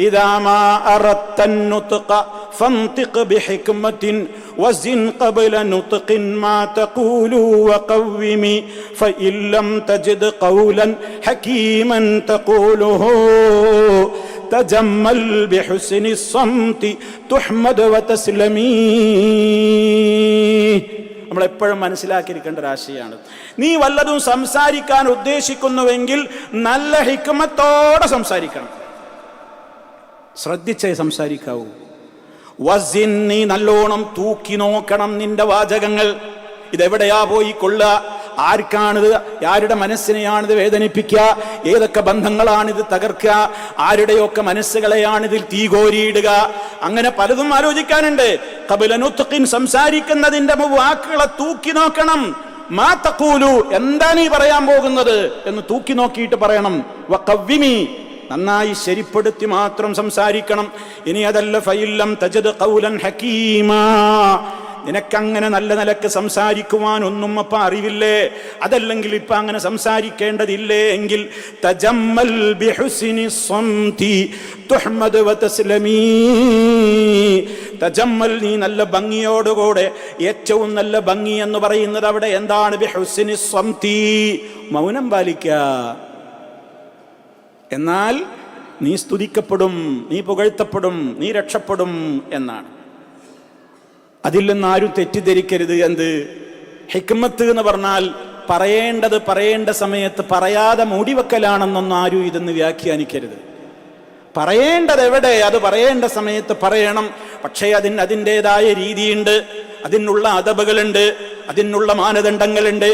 ഇദാ മാ അറത്തൻ നുത്ഖ ഫൻതിഖ് ബിഹിക്മത്തിൻ വസിൻ ഖബ്ല നുത്ഖിൻ മാ തഖൂലു വഖവ്വിമി ഫഇൻ ലം തജിദ് ഖൗലൻ ഹകീമൻ തഖൂലുഹു തജമ്മൽ ബിഹുസ്നി സ്വംതി തുഹ്മദ് വതസ്ലമീ. നമ്മളെപ്പോഴും മനസ്സിലാക്കിയിരിക്കേണ്ട ഒരു ആശയമാണ്. നീ വല്ലതും സംസാരിക്കാൻ ഉദ്ദേശിക്കുന്നുവെങ്കിൽ നല്ല ഹിക്മത്തോടെ സംസാരിക്കണം, ശ്രദ്ധിച്ചേ സംസാരിക്കാവൂ. വസിൻ, നീ നല്ലോണം തൂക്കി നോക്കണം നിന്റെ വാചകങ്ങൾ. ഇതെവിടെയാ പോയി കൊള്ളുക, ആർക്കാണിത്, ആരുടെ മനസ്സിനെയാണിത് വേദനിപ്പിക്കുക, ഏതൊക്കെ ബന്ധങ്ങളാണിത് തകർക്കുക, ആരുടെയൊക്കെ മനസ്സുകളെയാണിതിൽ തീകോരിയിടുക, അങ്ങനെ പലതും ആലോചിക്കാനുണ്ട്. ഖബ്ല നുത്ഖിൻ, സംസാരിക്കുന്നതിന്റെ വാക്കുകളെ തൂക്കി നോക്കണം. മാ തഖൂലു, എന്താ നീ പറയാൻ പോകുന്നത് എന്ന് തൂക്കി നോക്കിയിട്ട് പറയണം. വഖവ്വിമി, നന്നായി ശരിപ്പെടുത്തി മാത്രം സംസാരിക്കണം. ഇനി അതല്ല ഫഇൻ ലം തജിദ് ഖൗലൻ ഹകീമാ, നിനക്കങ്ങനെ നല്ല നിലക്ക് സംസാരിക്കുവാൻ ഒന്നും അപ്പ അറിവില്ലേ, അതല്ലെങ്കിൽ ഇപ്പൊ അങ്ങനെ സംസാരിക്കേണ്ടതില്ലേ എങ്കിൽ തജമ്മൽ ബിഹുസ്നി സ്വംതി തുഹ്മദ് വതസ്ലമീ. തജമ്മൽ, നീ നല്ല ഭംഗിയോടുകൂടെ, ഏറ്റവും നല്ല ഭംഗി എന്ന് പറയുന്നത് അവിടെ എന്താണ്? ബിഹുസ്നി സ്വംതി, മൗനം പാലിക്കുക. എന്നാൽ നീ സ്തുതിക്കപ്പെടും, നീ പുകഴ്ത്തപ്പെടും, നീ രക്ഷപ്പെടും എന്നാണ്. അതിൽ നിന്ന് ആരും തെറ്റിദ്ധരിക്കരുത്. എന്ത് ഹിക്മത്ത് എന്ന് പറഞ്ഞാൽ പറയേണ്ടത് പറയേണ്ട സമയത്ത് പറയാതെ മൂടിവെക്കലാണെന്നൊന്നും ആരും ഇതെന്ന് വ്യാഖ്യാനിക്കരുത്. പറയേണ്ടത് എവിടെ, അത് പറയേണ്ട സമയത്ത് പറയണം. പക്ഷേ അതിൻ്റെതായ രീതിയുണ്ട്, അതിനുള്ള അദബുകളുണ്ട്, അതിനുള്ള മാനദണ്ഡങ്ങളുണ്ട്.